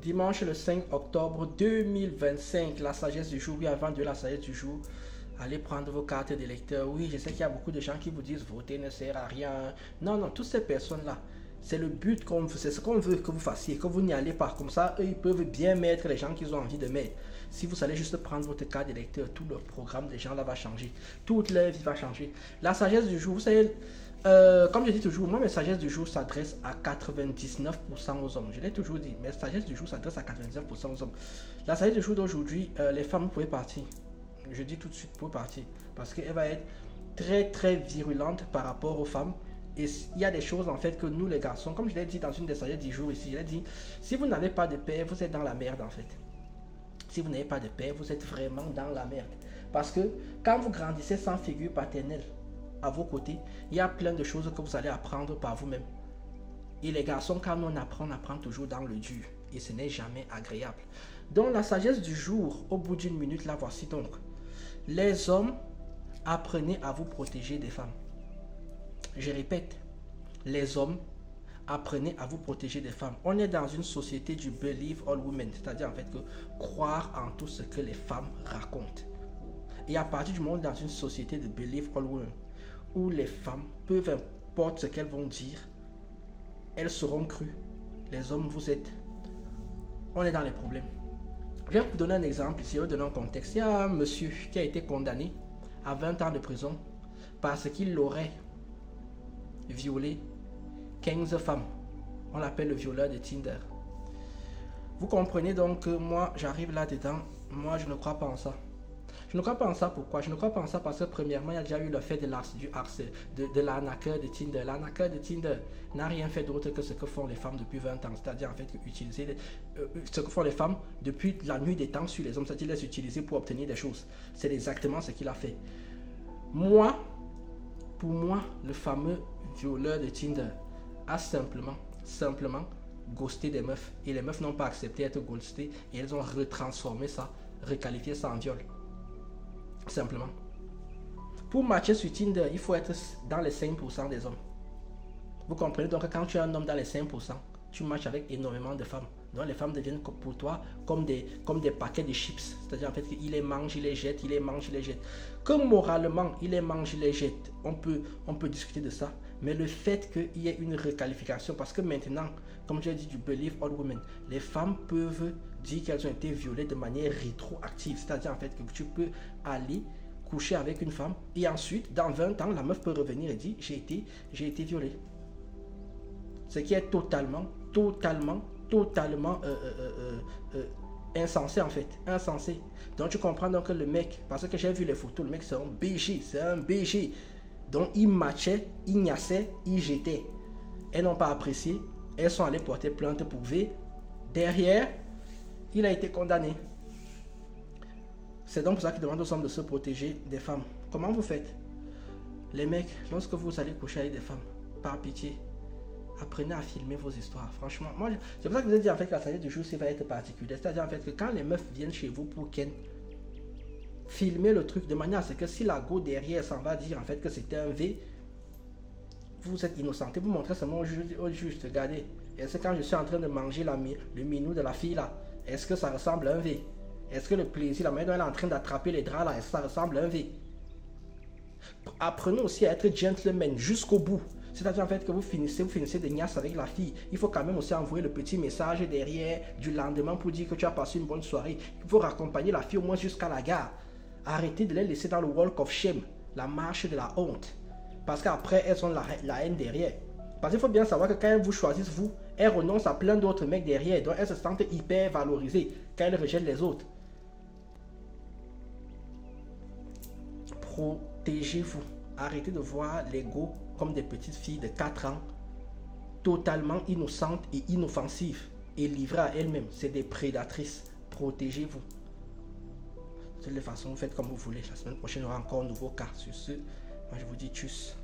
Dimanche le 5 octobre 2025, la sagesse du jour. Oui, avant de la sagesse du jour, allez prendre vos cartes d'électeurs. Oui, je sais qu'il y a beaucoup de gens qui vous disent voter ne sert à rien. Non, non, toutes ces personnes-là, c'est le but qu'on veut, c'est ce qu'on veut que vous fassiez, que vous n'y allez pas. Comme ça, eux, ils peuvent bien mettre les gens qu'ils ont envie de mettre. Si vous allez juste prendre votre carte d'électeur, tout le programme des gens là va changer. Toute leur vie va changer. La sagesse du jour, vous savez, comme je dis toujours, moi, mes sagesses du jour s'adressent à 99% aux hommes. Je l'ai toujours dit, mes sagesses du jour s'adressent à 99% aux hommes. La sagesse du jour d'aujourd'hui, les femmes, vous pouvez partir. Je dis tout de suite, vous pouvez partir. Parce qu'elle va être très, très virulente par rapport aux femmes. Et il y a des choses en fait que nous les garçons, comme je l'ai dit dans une des sagesses du jour ici, je l'ai dit, si vous n'avez pas de paix, vous êtes dans la merde en fait. Si vous n'avez pas de paix, vous êtes vraiment dans la merde. Parce que quand vous grandissez sans figure paternelle à vos côtés, il y a plein de choses que vous allez apprendre par vous-même. Et les garçons, quand on apprend toujours dans le dur. Et ce n'est jamais agréable. Donc la sagesse du jour, au bout d'une minute, la voici donc. Les hommes, apprenez à vous protéger des femmes. Je répète, les hommes, apprenez à vous protéger des femmes. On est dans une société du believe all women, c'est-à-dire en fait que croire en tout ce que les femmes racontent. Et à partir du moment dans une société de believe all women, où les femmes, peu importe ce qu'elles vont dire, elles seront crues. Les hommes, vous êtes... On est dans les problèmes. Je vais vous donner un exemple ici, je vais vous donner un contexte. Il y a un monsieur qui a été condamné à 20 ans de prison parce qu'il aurait violé 15 femmes. On l'appelle le violeur de Tinder. Vous comprenez donc que moi, j'arrive là-dedans. Moi, je ne crois pas en ça. Je ne crois pas en ça. Pourquoi? Je ne crois pas en ça parce que premièrement, il y a déjà eu le fait de l'arnaqueur de Tinder. L'arnaqueur de Tinder n'a rien fait d'autre que ce que font les femmes depuis 20 ans. C'est-à-dire en fait utiliser ce que font les femmes depuis la nuit des temps sur les hommes. C'est-à-dire les utiliser pour obtenir des choses. C'est exactement ce qu'il a fait. Moi, pour moi, le fameux violeur de Tinder a simplement ghosté des meufs. Et les meufs n'ont pas accepté d'être ghostées et elles ont retransformé ça, requalifié ça en viol. Simplement. Pour matcher sur Tinder, il faut être dans les 5% des hommes. Vous comprenez donc que quand tu es un homme dans les 5%, tu matches avec énormément de femmes. Donc les femmes deviennent pour toi comme des paquets de chips. C'est-à-dire en fait qu'il les mange, il les jette, il les mange, il les jette. Comme moralement, il les mange, il les jette, on peut discuter de ça. Mais le fait qu'il y ait une requalification, parce que maintenant, comme je l'ai dit du believe all women, les femmes peuvent dire qu'elles ont été violées de manière rétroactive. C'est-à-dire en fait que tu peux aller coucher avec une femme et ensuite, dans 20 ans, la meuf peut revenir et dire j'ai été violée. Ce qui est totalement insensé en fait, insensé. Donc tu comprends donc que le mec, parce que j'ai vu les photos, le mec c'est un BG, donc il matchait, il gnassait, il jetait. Elles n'ont pas apprécié, elles sont allées porter plainte pour V. Derrière, il a été condamné. C'est donc pour ça qu'il demande aux hommes de se protéger des femmes. Comment vous faites? Les mecs, lorsque vous allez coucher avec des femmes, par pitié, apprenez à filmer vos histoires. Franchement, moi, c'est pour ça que je vous ai dit en fait que la sagesse du jour, ça va être particulier. C'est-à-dire en fait que quand les meufs viennent chez vous pour ken, filmez le truc de manière à ce que si la go derrière s'en va dire en fait que c'était un V, vous êtes innocenté. Vous montrez seulement au juge, regardez. Est-ce que quand je suis en train de manger le minou de la fille là, est-ce que ça ressemble à un V? Est-ce que le plaisir, la manière dont elle est en train d'attraper les draps là, est-ce que ça ressemble à un V? Apprenez aussi à être gentleman jusqu'au bout. C'est-à-dire en fait que vous finissez de niasse avec la fille. Il faut quand même aussi envoyer le petit message derrière du lendemain pour dire que tu as passé une bonne soirée. Il faut raccompagner la fille au moins jusqu'à la gare. Arrêtez de les laisser dans le walk of shame, la marche de la honte. Parce qu'après, elles ont la haine derrière. Parce qu'il faut bien savoir que quand elles vous choisissent, vous, elles renoncent à plein d'autres mecs derrière. Donc elles se sentent hyper valorisées quand elles rejettent les autres. Protégez-vous. Arrêtez de voir les go comme des petites filles de 4 ans, totalement innocentes et inoffensives, et livrées à elles-mêmes. C'est des prédatrices. Protégez-vous. De toute façon, vous faites comme vous voulez. La semaine prochaine, il y aura encore un nouveau cas. Sur ce, moi je vous dis tchuss.